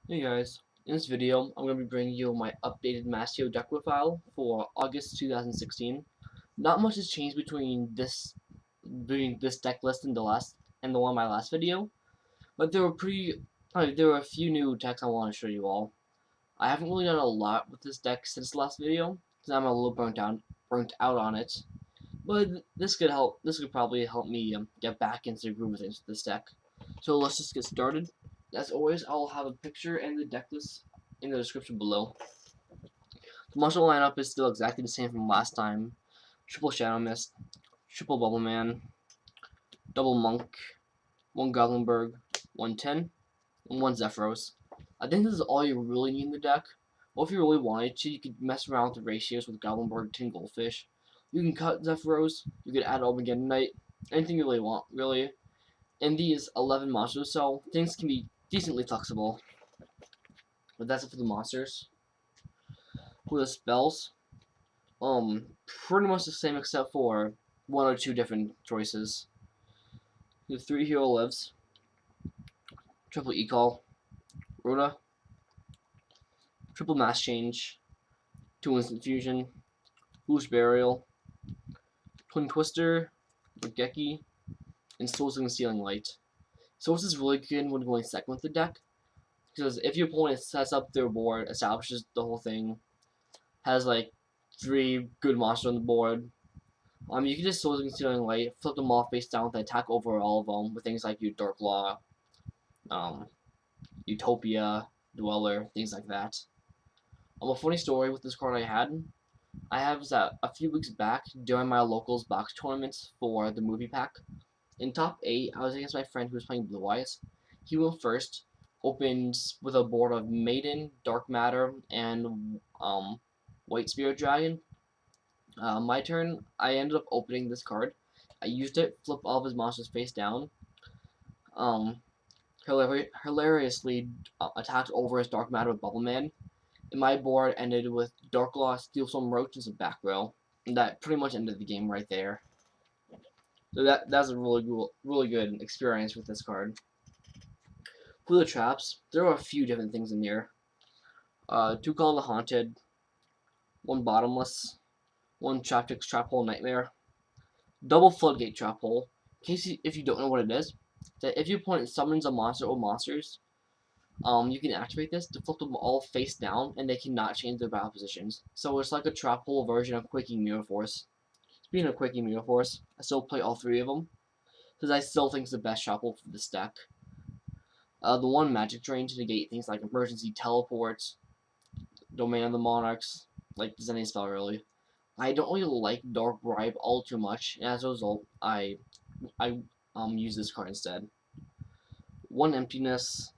Hey guys, in this video I'm going to be bringing you my updated Mastio deck profile for August 2016. Not much has changed between this deck list and the one in my last video, but there were a few new decks I want to show you all. I haven't really done a lot with this deck since the last video because I'm a little burnt out on it. But this could probably help me get back into the groove of things with this deck. So let's just get started. As always, I'll have a picture and the deck list in the description below. The monster lineup is still exactly the same from last time. Triple Shadow Mist, triple Bubbleman, double Monk, one Goblindburgh, one 10, and one Zephyros. I think this is all you really need in the deck. Or if you really wanted to, you could mess around with the ratios with Goblindburgh, 10 Goldfish. You can cut Zephyros, you could add Armageddon Knight, anything you really want, really. In these 11 monsters, so things can be decently flexible. But that's it for the monsters. For the spells, pretty much the same except for one or two different choices. The 3 hero lives, triple e-call, Rhoda, triple mass change, 2 instant fusion, boost burial, twin twister, Raigeki, and Source of Concealing Light. Source is really good when going second with the deck, because if your opponent sets up their board, establishes the whole thing, has like 3 good monsters on the board, you can just Source of Concealing Light, flip them off face down with an attack over all of them with things like your Dark Law, um, Utopia, Dweller, things like that. A funny story with this card I have is that a few weeks back during my locals box tournaments for the movie pack, in top 8, I was against my friend who was playing Blue Eyes. He went first, opened with a board of Maiden, Dark Matter, and White Spirit Dragon. My turn, I ended up opening this card. I used it, flip all of his monsters face down. Um, hilariously attacked over his Dark Matter with Bubbleman. And my board ended with Dark Law, Steel Storm Roach, and some back row. And that pretty much ended the game right there. So that's a really good experience with this card. For the traps, there are a few different things in here. 2 Call the Haunted, 1 Bottomless, 1 Traptrix Trap Hole Nightmare, double Floodgate Trap Hole. In case if you don't know what it is, that if your opponent summons a monster or monsters, you can activate this to flip them all face down, and they cannot change their battle positions. So it's like a trap hole version of Quaking Mirror Force. Speaking of Quaking Mirror Force, I still play all 3 of them, because I still think it's the best trap hole for this deck. The 1 Magic Drain to negate things like Emergency Teleports, Domain of the Monarchs, like does any spell really. I don't really like Dark Bribe all too much, and as a result, I use this card instead. 1 Emptiness,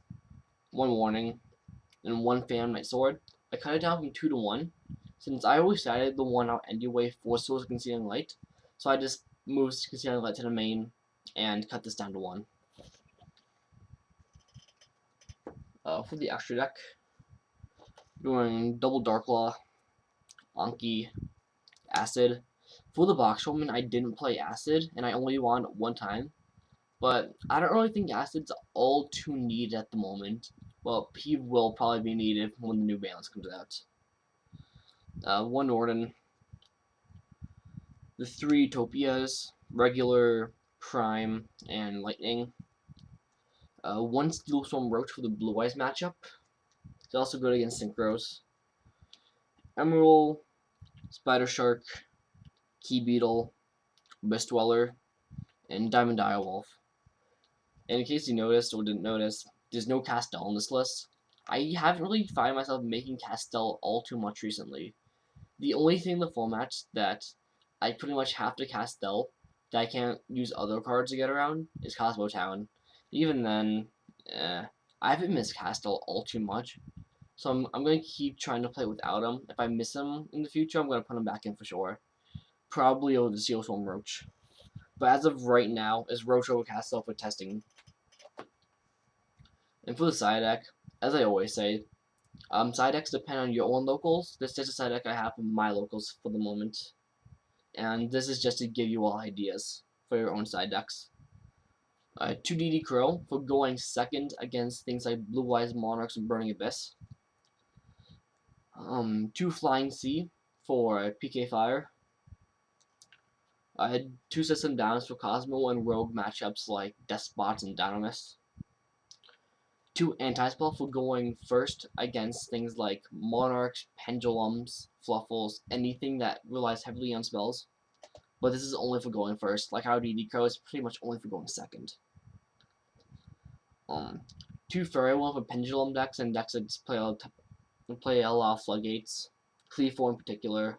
1 Warning, and 1 Phantom Knight Sword. I cut it down from 2 to 1, since I always decided the 1 out anyway for Source of Concealing Light, so I just moved Concealing Light to the main and cut this down to 1. For the extra deck, doing double Dark Law, Anki, Acid. For the box woman, I didn't play Acid, and I only won 1 time. But I don't really think Acid's all too needed at the moment. Well, he will probably be needed when the new balance comes out. 1 Norden, the 3 Utopias, Regular, Prime, and Lightning. 1 Steel Storm Roach for the Blue Eyes matchup. It's also good against Synchros. Emerald, Spider Shark, Key Beetle, Mist Dweller, and Diamond Direwolf. And in case you noticed or didn't notice, there's no Castell in this list. I haven't really found myself making Castell all too much recently. The only thing in the format that I pretty much have to Castell that I can't use other cards to get around is Cosmo Town. Even then, I haven't missed Castell all too much, so I'm going to keep trying to play without him. If I miss him in the future, I'm going to put him back in for sure. Probably over the Steel Storm Roach. But as of right now, is Roach over Castell for testing. And for the side deck, as I always say, side decks depend on your own locals. This is a side deck I have in my locals for the moment. And this is just to give you all ideas for your own side decks. 2 DD Crow for going second against things like Blue Eyes Monarchs and Burning Abyss. 2 Flying Sea for PK Fire. 2 System Downs for Cosmo and Rogue matchups like Despots and Dynamis. 2 Anti-Spell for going first against things like Monarchs, Pendulums, Fluffles, anything that relies heavily on spells. But this is only for going first, like how DD Crow is pretty much only for going second. 2 Fairy One for Pendulum decks and decks that play a lot of Floodgates. Clee4 in particular.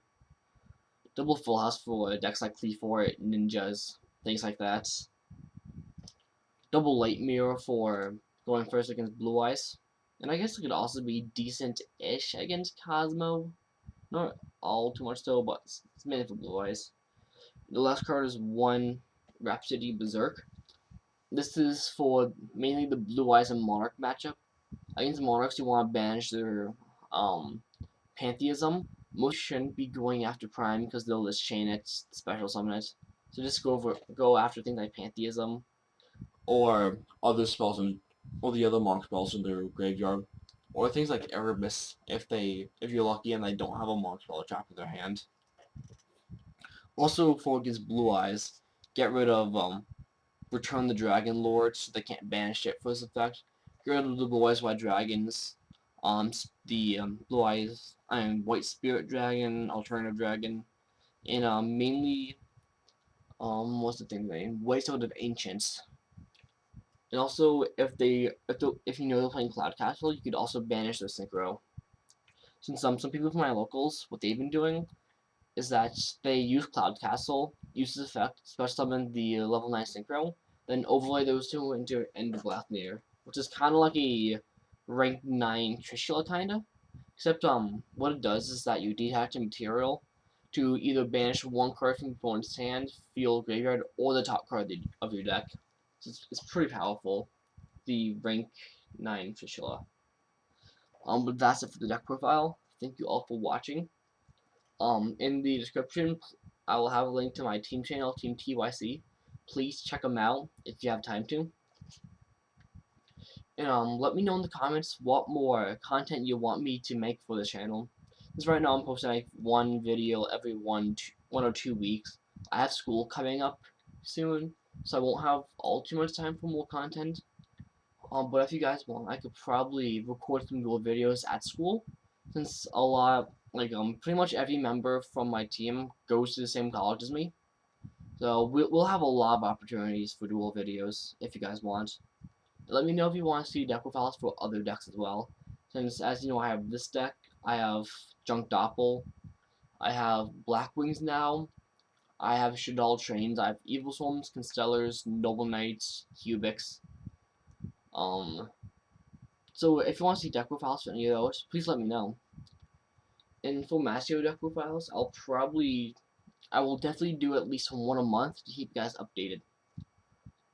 Double Full House for decks like Clee4, Ninjas, things like that. Double Light Mirror for going first against Blue Eyes. And I guess it could also be decent-ish against Cosmo. Not all too much though, but it's mainly for Blue Eyes. The last card is 1 Rhapsody Berserk. This is for mainly the Blue Eyes and Monarch matchup. Against Monarchs, you want to banish their Pantheism. Most shouldn't be going after Prime because they'll just chain it, special summon it. So just go after things like Pantheism or other spells or the other Monarch spells in their graveyard, or things like Erebus if you're lucky and they don't have a Monarch spell trapped in their hand. Also, for against Blue Eyes, get rid of Return the Dragon Lord so they can't banish it for this effect. Get rid of the Blue Eyes White Dragons, the Blue Eyes White Spirit Dragon, Alternative Dragon, and mainly what's the thing name? White Sword of Ancients. And also, if you know they're playing Cloud Castle, you could also banish their Synchro. Since some people from my locals, what they've been doing is that they use Cloud Castle, use this effect, special summon the level 9 Synchro, then overlay those two into End of Blathmere, which is kind of like a rank 9 Trishula kinda. Except what it does is that you detach a material to either banish 1 card from your opponent's hand, field, graveyard, or the top card of your deck. So it's pretty powerful, the rank 9 Trishula. But that's it for the deck profile. Thank you all for watching. In the description, I will have a link to my team channel, Team TYC. Please check them out if you have time to. And let me know in the comments what more content you want me to make for the channel. Because right now I'm posting like 1 video every 1 or 2 weeks. I have school coming up soon, so I won't have all too much time for more content. But if you guys want, I could probably record some dual videos at school, since a lot, pretty much every member from my team goes to the same college as me. So we'll have a lot of opportunities for dual videos if you guys want. Let me know if you want to see deck profiles for other decks as well. Since, as you know, I have this deck, I have Junk Doppel, I have Blackwings now, I have Shadal Trains, I have Evil Swarms, Constellars, Noble Knights, Cubics. So if you want to see deck profiles for any of those, please let me know. And for Mastio deck profiles, I will definitely do at least 1 a month to keep you guys updated.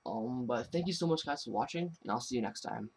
But thank you so much guys for watching, and I'll see you next time.